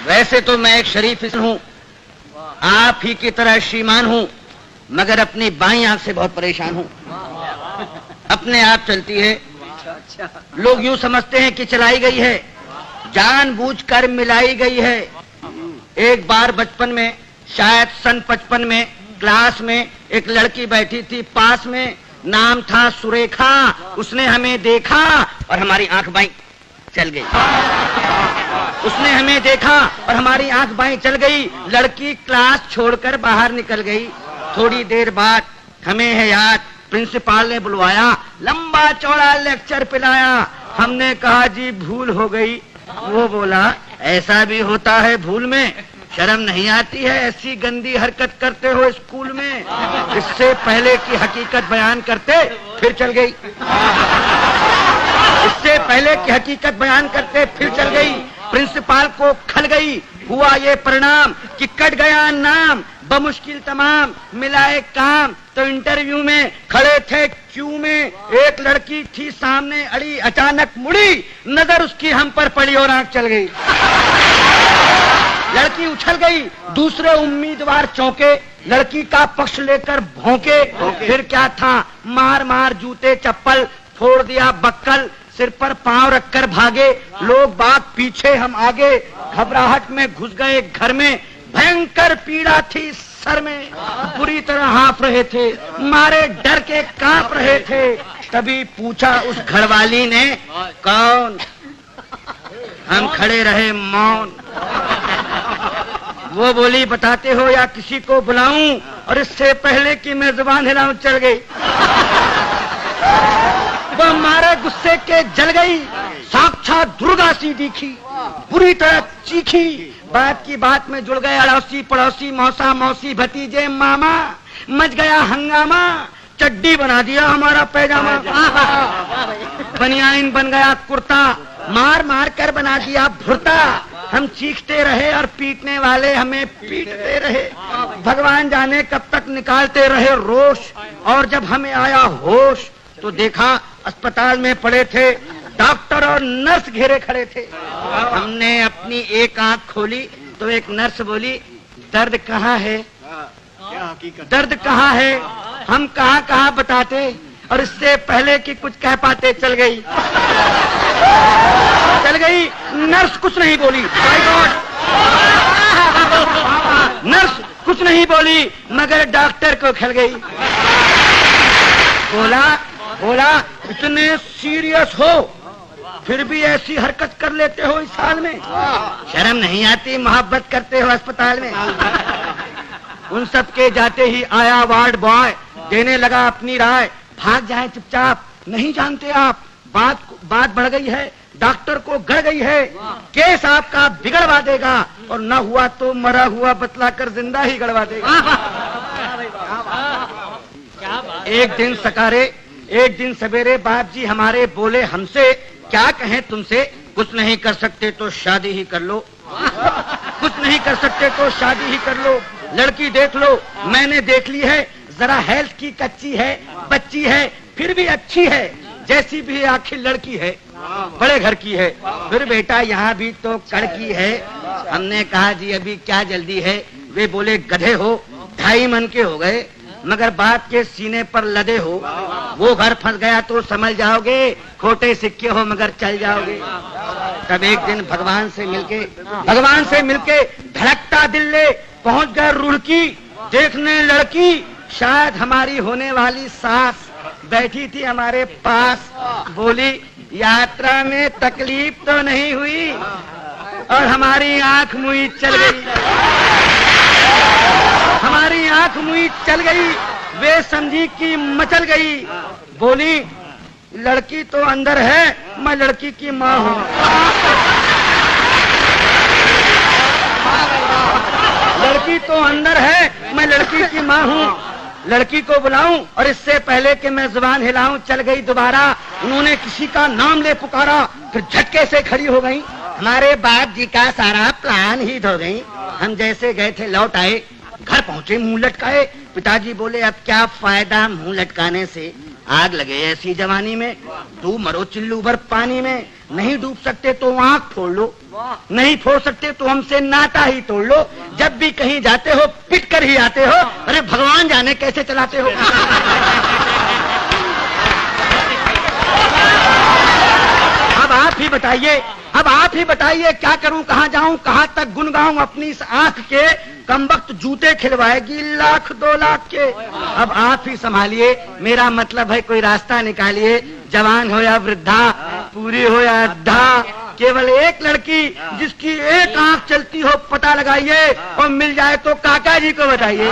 वैसे तो मैं एक शरीफ हूँ, आप ही की तरह श्रीमान हूँ, मगर अपनी बाईं आंख से बहुत परेशान हूँ। अपने आप चलती है, लोग यूं समझते हैं कि चलाई गई है, जानबूझकर मिलाई गई है। एक बार बचपन में, शायद सन 55 में, क्लास में एक लड़की बैठी थी पास में, नाम था सुरेखा। उसने हमें देखा और हमारी आंख बाईं चल गई। उसने हमें देखा और हमारी आंख बाईं चल गई। लड़की क्लास छोड़कर बाहर निकल गई। थोड़ी देर बाद हमें है याद, प्रिंसिपल ने बुलवाया, लंबा चौड़ा लेक्चर पिलाया। हमने कहा जी भूल हो गई। वो बोला ऐसा भी होता है भूल में, शर्म नहीं आती है, ऐसी गंदी हरकत करते हो स्कूल में। इससे पहले की हकीकत बयान करते फिर चल गई। इससे पहले की हकीकत बयान करते फिर चल गई। प्रिंसिपल को खल गई। हुआ ये परिणाम कि कट गया नाम, बमुश्किल तमाम मिलाए काम। तो इंटरव्यू में खड़े थे क्यू में, एक लड़की थी सामने अड़ी, अचानक मुड़ी, नजर उसकी हम पर पड़ी और आंख चल गई। लड़की उछल गई, दूसरे उम्मीदवार चौंके, लड़की का पक्ष लेकर भौंके। फिर क्या था, मार मार जूते चप्पल, फोड़ दिया बक्कल, सिर पर पांव रखकर भागे। लोग बाग पीछे, हम आगे, घबराहट में घुस गए घर में। भयंकर पीड़ा थी सर में, बुरी तरह हाँफ रहे थे, मारे डर के कांप रहे थे। तभी पूछा उस घरवाली ने, कौन? हम खड़े रहे मौन। वो बोली बताते हो या किसी को बुलाऊं? और इससे पहले कि मैं जुबान हिलाऊं चल गई। वो मारे गुस्से के जल गई, साक्षात दुर्गा सी दिखी, बुरी तरह चीखी। बात की बात में जुड़ गए अड़ोसी पड़ोसी, मौसा मौसी भतीजे मामा। मच गया हंगामा, चड्डी बना दिया हमारा पैजामा, बनियान बन गया कुर्ता, मार मार कर बना दिया भुर्ता। हम चीखते रहे और पीटने वाले हमें पीटते रहे। भगवान जाने कब तक निकालते रहे रोष। और जब हमें आया होश तो देखा अस्पताल में पड़े थे डॉक्टर और नर्स घेरे खड़े थे। हमने अपनी एक आंख खोली तो एक नर्स बोली, दर्द कहाँ है? दर्द कहाँ है? हम कहाँ कहाँ बताते, और इससे पहले कि कुछ कह पाते चल गई। चल गई। नर्स कुछ नहीं बोली, माय गॉड। नर्स कुछ नहीं बोली, मगर डॉक्टर को खल गई। बोला इतने सीरियस हो फिर भी ऐसी हरकत कर लेते हो इस हाल में, शर्म नहीं आती? मोहब्बत करते हो अस्पताल में। उन सब के जाते ही आया वार्ड बॉय, देने लगा अपनी राय, भाग जाए चुपचाप, नहीं जानते आप बात बढ़ गई है, डॉक्टर को गड़ गई है, केस आपका बिगड़वा देगा, और न हुआ तो मरा हुआ बतलाकर जिंदा ही गड़वा देगा। एक दिन सवेरे बाप जी हमारे बोले हमसे, क्या कहें तुमसे, कुछ नहीं कर सकते तो शादी ही कर लो, कुछ नहीं कर सकते तो शादी ही कर लो। लड़की देख लो, मैंने देख ली है, जरा हेल्थ की कच्ची है, बच्ची है, फिर भी अच्छी है, जैसी भी आखिर लड़की है, बड़े घर की है। फिर बेटा यहाँ भी तो कड़की है। हमने कहा जी अभी क्या जल्दी है? वे बोले गधे हो, 2.5 मन के हो गए, मगर बाप के सीने पर लदे हो। वो घर फंस गया तो समझ जाओगे, खोटे सिक्के हो मगर चल जाओगे। तब एक दिन भगवान से मिलके धड़कता दिल ले पहुंच गए रुड़की, देखने लड़की, शायद हमारी होने वाली सास बैठी थी हमारे पास। बोली यात्रा में तकलीफ तो नहीं हुई? और हमारी आंख मुई चल गई, हमारी आंख मुई चल गई। वे समझी कि मचल गई। बोली लड़की तो अंदर है, मैं लड़की की माँ हूँ। लड़की तो अंदर है, मैं लड़की की माँ हूँ। लड़की को बुलाऊं और इससे पहले कि मैं जुबान हिलाऊं चल गई दोबारा। उन्होंने किसी का नाम ले पुकारा, फिर झटके से खड़ी हो गई। हमारे बाप जी का सारा प्लान ही धो गई। हम जैसे गए थे लौट आए, घर पहुंचे मुंह लटकाए। पिताजी बोले अब क्या फायदा मुंह लटकाने से, आग लगे ऐसी जवानी में, तू मरो चिल्लू भर पानी में। नहीं डूब सकते तो आंख फोड़ लो, नहीं फोड़ सकते तो हमसे नाता ही तोड़ लो। जब भी कहीं जाते हो पिट कर ही आते हो। अरे भगवान जाने कैसे चलाते हो। अब आप ही बताइए, अब आप ही बताइए क्या करूं, कहां जाऊं, कहां तक गुन गाऊं अपनी इस आंख के। कमबख्त जूते खिलवाएगी लाख 2 लाख के। अब आप ही संभालिए, मेरा मतलब है कोई रास्ता निकालिए। जवान हो या वृद्धा, पूरी हो या अद्धा, केवल एक लड़की जिसकी एक आंख चलती हो पता लगाइए, और मिल जाए तो काका जी को बताइए।